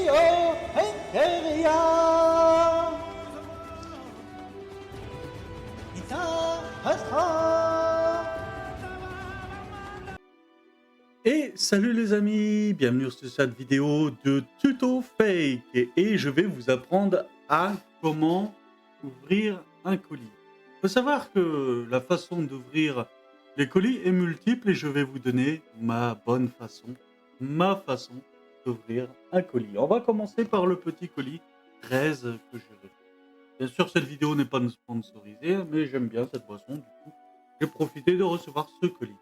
Trio Imperia Ita Astra. Et salut les amis, bienvenue sur cette vidéo de tuto fake et je vais vous apprendre à comment ouvrir un colis. Il faut savoir que la façon d'ouvrir les colis est multiple et je vais vous donner ma façon d'ouvrir un colis. On va commencer par le petit colis 13 que j'ai reçu. Bien sûr, cette vidéo n'est pas sponsorisée, mais j'aime bien cette boisson, du coup, j'ai profité de recevoir ce colis.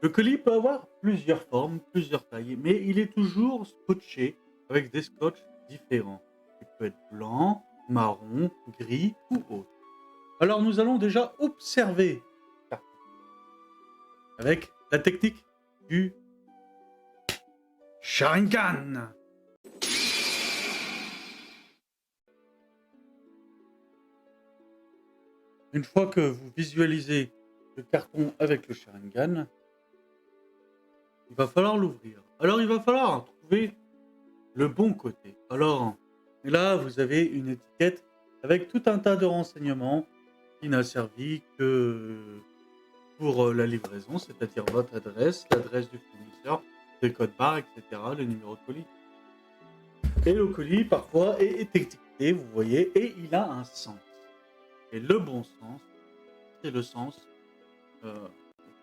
Le colis peut avoir plusieurs formes, plusieurs tailles, mais il est toujours scotché avec des scotch différents. Il peut être blanc, marron, gris ou autre. Alors nous allons déjà observer avec la technique du Sharingan. Une fois que vous visualisez le carton avec le Sharingan, il va falloir l'ouvrir. Alors il va falloir trouver le bon côté. Alors là, vous avez une étiquette avec tout un tas de renseignements qui n'a servi que pour la livraison, c'est-à-dire votre adresse, l'adresse du fournisseur, les codes barres, etc., le numéro de colis. Et le colis, parfois, est étiqueté, vous voyez, et il a un sens. Et le bon sens, c'est le sens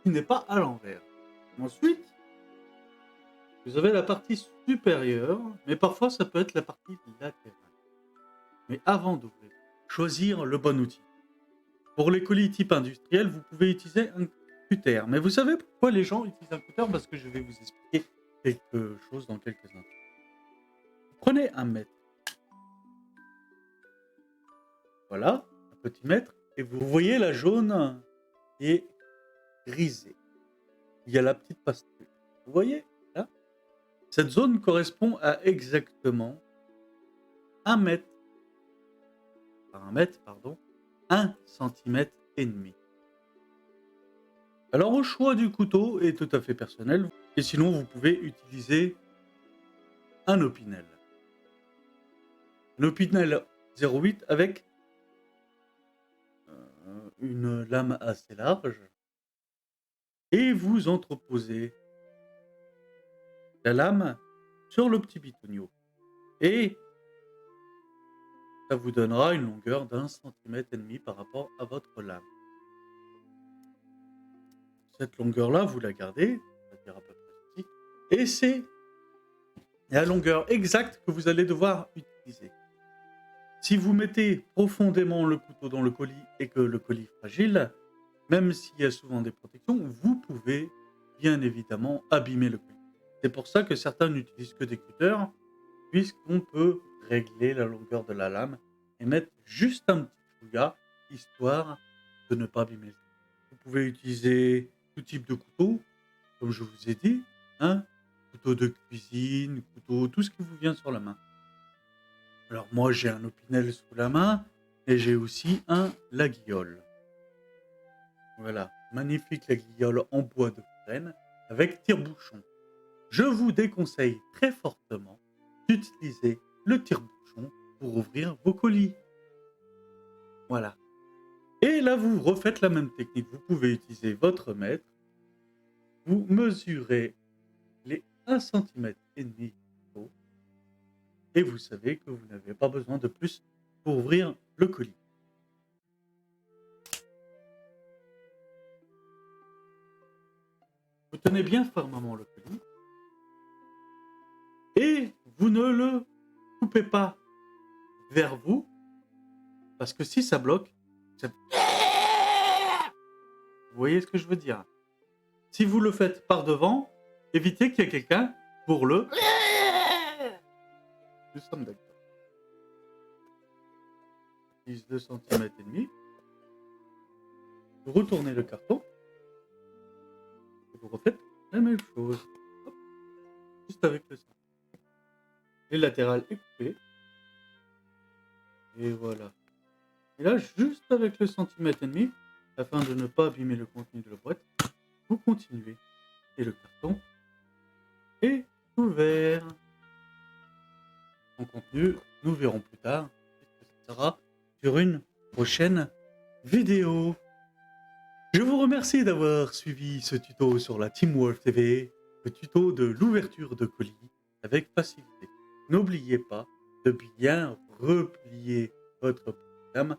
qui n'est pas à l'envers. Ensuite, vous avez la partie supérieure, mais parfois ça peut être la partie latérale. Mais avant d'ouvrir, choisir le bon outil. Pour les colis type industriel, vous pouvez utiliser un cutter. Mais vous savez pourquoi les gens utilisent un cutter? Parce que je vais vous expliquer quelque chose dans quelques instants. Prenez un mètre. Voilà, un petit mètre. Et vous voyez la jaune qui est grisée. Il y a la petite pastille. Vous voyez là? Cette zone correspond à exactement 1 mètre. Par 1 mètre, pardon. 1 centimètre et demi. Alors, le choix du couteau est tout à fait personnel. Et sinon, vous pouvez utiliser un Opinel. Un Opinel 08 avec une lame assez large. Et vous entreposez la lame sur le petit bitonio. Et ça vous donnera une longueur d'1,5 centimètre par rapport à votre lame. Cette longueur-là, vous la gardez, c'est-à-dire à peu près ceci, et c'est la longueur exacte que vous allez devoir utiliser. Si vous mettez profondément le couteau dans le colis et que le colis est fragile, même s'il y a souvent des protections, vous pouvez bien évidemment abîmer le colis. C'est pour ça que certains n'utilisent que des cutters, puisqu'on peut régler la longueur de la lame et mettre juste un petit chouïa, histoire de ne pas abîmer le colis. Vous pouvez utiliser tout type de couteau, comme je vous ai dit, couteau de cuisine, couteau, tout ce qui vous vient sur la main. Alors moi j'ai un Opinel sous la main et j'ai aussi un Laguiole. Voilà, magnifique Laguiole en bois de frêne avec tire-bouchon. Je vous déconseille très fortement d'utiliser le tire-bouchon pour ouvrir vos colis. Voilà. Et là vous refaites la même technique. Vous pouvez utiliser votre mètre. Vous mesurez les 1,5 centimètre et vous savez que vous n'avez pas besoin de plus pour ouvrir le colis. Vous tenez bien fermement le colis et vous ne le coupez pas vers vous parce que si ça bloque, vous voyez ce que je veux dire? Si vous le faites par devant, évitez qu'il y ait quelqu'un pour le... Nous sommes d'accord. 2,5 centimètres. Vous retournez le carton et vous refaites la même chose. Hop, juste avec le centimètre. Les latérales est coupé. Et voilà. Et là, juste avec le centimètre et demi, afin de ne pas abîmer le contenu de la boîte, vous continuez. Et le carton est ouvert. son contenu. Nous verrons plus tard. Ce sera sur une prochaine vidéo. Je vous remercie d'avoir suivi ce tuto sur la Teamwolf TV, le tuto de l'ouverture de colis avec facilité. N'oubliez pas de bien replier votre programme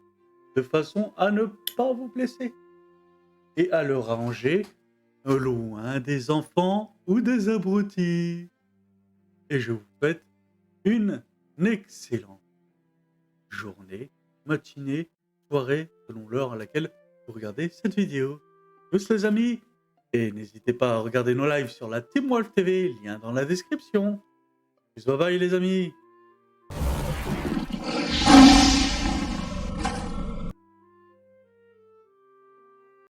de façon à ne pas vous blesser et à le ranger loin des enfants ou des abrutis. Et je vous souhaite une excellente journée, matinée, soirée, selon l'heure à laquelle vous regardez cette vidéo. Tous les amis, et n'hésitez pas à regarder nos lives sur la Teamwolf TV, lien dans la description. Bye bye les amis.